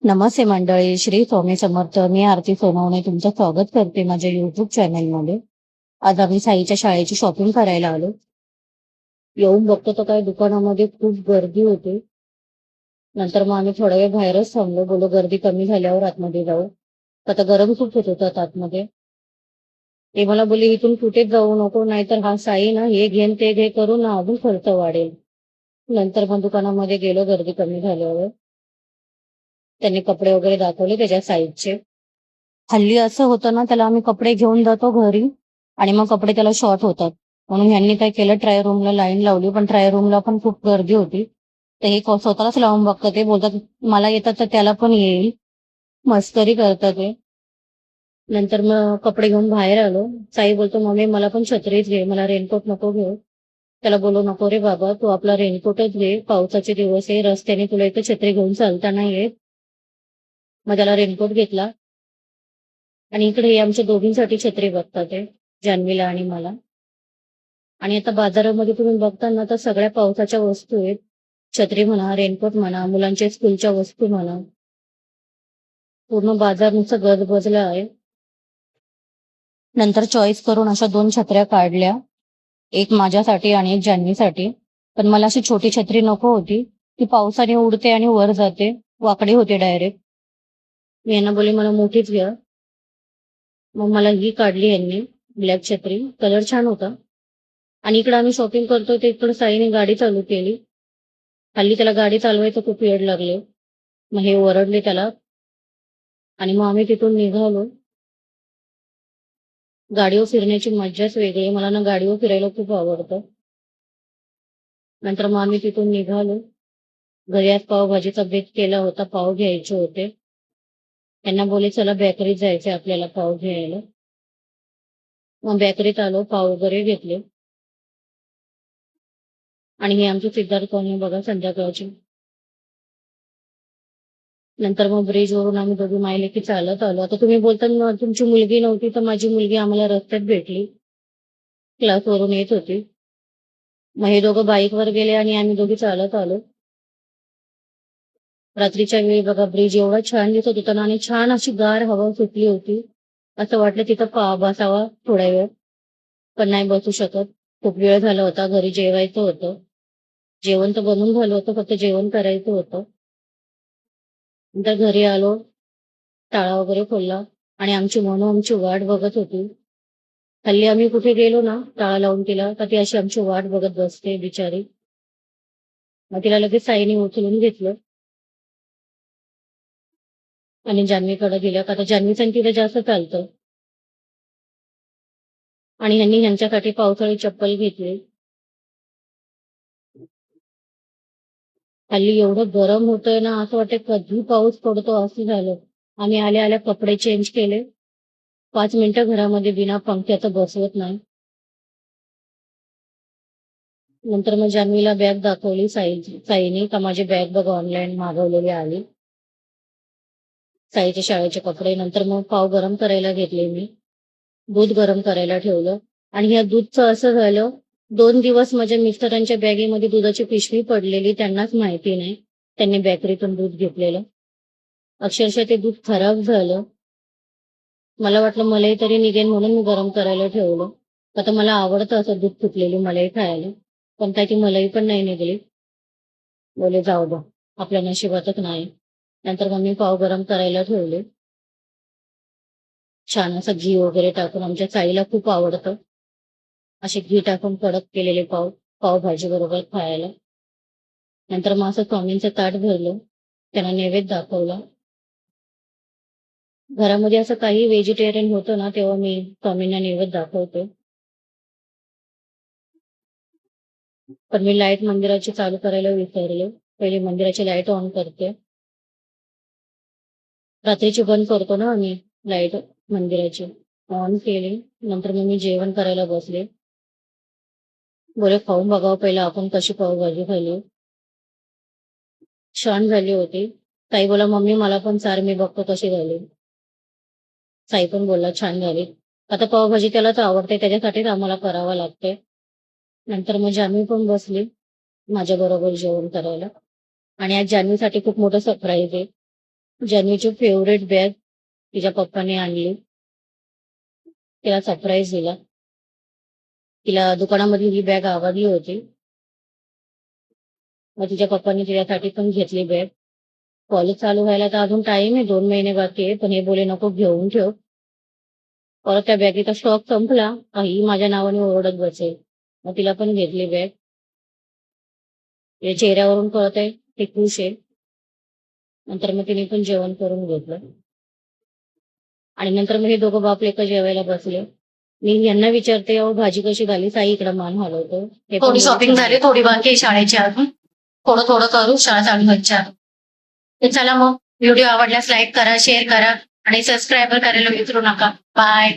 नमस्ते मंडळी, श्री स्वामी समर्थ. मी आरती सोनवणे तुमचं स्वागत करते माझ्या युट्यूब चॅनलमध्ये. आज आम्ही साईच्या शाळेची शॉपिंग करायला आलो. येऊन बघतो तर काय दुकानामध्ये खूप गर्दी होती. नंतर मग आम्ही थोडा वेळ बाहेरच थांबलो, बोलो गर्दी कमी झाल्यावर आतमध्ये जाऊ. आता गरम खूप होत होतं आतमध्ये. ते मला बोलले इथून कुठेच जाऊ नको, नाहीतर हा साई ना हे घेन ते घे करून ना अजून खर्च वाढेल. नंतर मग दुकानामध्ये गेलो गर्दी कमी झाल्यावर. त्यांनी कपडे वगैरे दाखवले त्याच्या साईजचे. हल्ली असं होतं ना, त्याला आम्ही कपडे घेऊन जातो घरी आणि मग कपडे त्याला शॉर्ट होतात. म्हणून ह्यांनी काय केलं, ट्राय रूमला लाईन लावली, पण ट्राय रूमला पण खूप गर्दी होती. तर हे स्वतःलाच लावून बघतात. ते बोलतात मला येतात तर त्याला पण येईल, मस्करी करतात ते. नंतर मग कपडे घेऊन बाहेर आलो. साई बोलतो मम्मी मला पण छत्रीच घे, मला रेनकोट नको घेऊ. त्याला बोलू नको रे बाबा, तू आपला रेनकोटच घे, पावसाचे दिवस आहे, रस्त्याने तुला इथं छत्री घेऊन चालता नाही येत. मग त्याला रेनकोट घेतला आणि इकडे हे आमच्या दोघींसाठी छत्री बघतात आहे, जान्हवीला आणि मला. आणि आता बाजारामध्ये तुम्ही बघता ना, तर सगळ्या पावसाच्या वस्तू आहेत. छत्री म्हणा, रेनकोट म्हणा, मुलांच्या स्कूलच्या वस्तू म्हणा, पूर्ण बाजार नुसतं गजबजला आहे. नंतर चॉईस करून अशा 2 छत्र्या काढल्या, एक माझ्यासाठी आणि एक जान्हवीसाठी. पण मला अशी छोटी छत्री नको होती, ती पावसाने उडते आणि वर जाते, वाकडी होते डायरेक्ट. मी यांना बोलले मला मोठीच घ्या. मग मला ही काढली यांनी, ब्लॅक छत्री, कलर छान होता. आणि इकडे आम्ही शॉपिंग करतोय ते इकडे साईने गाडी चालू केली. हल्ली त्याला गाडी चालवायचं खूप वेड लागले. मग हे ओरडले त्याला आणि मग आम्ही तिथून निघालो. गाडीवर फिरण्याची मज्जाच वेगळी आहे. मला ना गाडीवर फिरायला खूप आवडतं. नंतर मग आम्ही तिथून निघालो. घरी आज पावभाजीचा बेत केला होता, पाव घ्यायचे होते. त्यांना बोलले चला बेकरीत जायचे आपल्याला पाव घ्यायला. मग बेकरीत आलो, पाव वगैरे घेतले. आणि ही आमची सिद्धार्थ कॉलनी बघा संध्याकाळची. नंतर मग ब्रिजवरून आम्ही दोघी मायलेकी चालत आलो. आता तुम्ही बोलता ना तुमची मुलगी नव्हती, तर माझी मुलगी आम्हाला रस्त्यात भेटली, क्लासवरून येत होती. मग हे दोघं बाईकवर गेले आणि आम्ही दोघी चालत आलो. रात्रीच्या वेळी बघा ब्रिज एवढा छान दिसत होता ना, आणि छान अशी गार हवा सुटली होती. असं वाटलं तिथं बसावा थोड्या वेळ, पण नाही बसू शकत. खूप वेळ झाला होता, घरी जेवायचं होतं. जेवण तर बनवून झालं होतं, फक्त जेवण करायचं होतं. नंतर घरी आलो, टाळा वगैरे खोलला आणि आमची मनू आमची वाट बघत होती. हल्ली आम्ही कुठे गेलो ना टाळा लावून तिला, तर ती अशी आमची वाट बघत बसते बिचारी. मग तिला लगेच साईने उचलून घेतलं आणि जान्हवीकडे दिलं, का तर जान्हवीचं तिला जास्त चालतं. आणि ह्यांनी ह्यांच्यासाठी पावसाळी चप्पल घेतली. हल्ली एवढं गरम होतंय ना, असं वाटतं कधी पाऊस पडतो असं झालं. आम्ही आल्या आल्या कपडे चेंज केले. 5 मिनिटं घरामध्ये बिना पंख्याचं बसवत नाही. नंतर मग जान्हवीला बॅग दाखवली साईने, का माझी बॅग बघ ऑनलाईन मागवलेली आली. साईच्या शाळेचे कपडे. नंतर मग पाव गरम करायला घेतले मी, दूध गरम करायला ठेवलं. आणि ह्या दूधचं असं झालं, 2 दिवस माझ्या मिस्टरांच्या बॅगेमध्ये दुधाची पिशवी पडलेली, त्यांनाच माहिती नाही. त्यांनी बेकरीतून दूध घेतलेलं. अक्षरशः ते दूध खराब झालं. मला वाटलं मलाई तरी निघेल म्हणून मी गरम करायला ठेवलं. आता मला आवडतं असं दूध फुटलेली मलाई खायला, पण त्याची मलाई पण नाही निघली. बोले जाऊ दे, आपल्या नशिबातच नाही. नंतर मग मी पाव गरम करायला ठेवले. छान असं घी वगैरे टाकून, आमच्या साईला खूप आवडतं असे घी टाकून कडक केलेले पाव, पावभाजी बरोबर खायला. नंतर मग असं स्वामींचं ताट भरलं, त्यांना नैवेद्य दाखवला. घरामध्ये असं काही व्हेजिटेरियन होतं ना, तेव्हा मी स्वामींना नैवेद्य दाखवते. पण मी लाईट मंदिराची चालू करायला विसरले. पहिले मंदिराची लाईट ऑन करते. रात्रीची बंद करतो ना आम्ही लाईट मंदिराची, ऑन केली. नंतर मग मी जेवण करायला बसले. बोले खाऊन बघावं पहिला आपण कशी पावभाजी खाल्ली. छान झाली होती. ताई बोला मम्मी मला पण चार, मी बघतो कशी झाली. साई पण बोलला छान झाली. आता पावभाजी त्यालाच आवडते, त्याच्यासाठीच आम्हाला करावं लागते. नंतर मग जान्हवी पण बसली माझ्या बरोबर जेवण करायला. आणि आज जान्हवीसाठी खूप मोठं सरप्राईज आहे. जान्हवीची फेवरेट बॅग तिच्या पप्पाने आणली. तिला सरप्राईज दिला. तिला दुकानामधली ही बॅग आवडली होती. मग तिच्या पप्पांनी तिच्यासाठी पण घेतली बॅग. कॉलेज चालू व्हायला तर अजून टाइम आहे, 2 महिने बाकी आहे. पण हे बोले नको घेऊन ठेव. परत त्या बॅगेचा स्टॉक संपला काही माझ्या नावाने ओरडत बसेल. मग तिला पण घेतली बॅग. तिच्या चेहऱ्यावरून कळत आहे ते खुश आहे. नंतर मग तिने पण जेवण करून घेतलं. आणि नंतर मग हे दोघं बाप लेकं जेवायला बसले. मी यांना विचारते, अहो भाजी कशी झाली? साई इकडे मान हलवतो. थोडी शॉपिंग झाली, थोडी बाकी आहे शाळेची अजून. थोडं थोडं करू शाळा चालू व्हायच्या आधी. तर चला मग व्हिडिओ आवडल्यास लाईक करा, शेअर करा आणि सबस्क्राईब करायला विसरू नका. बाय.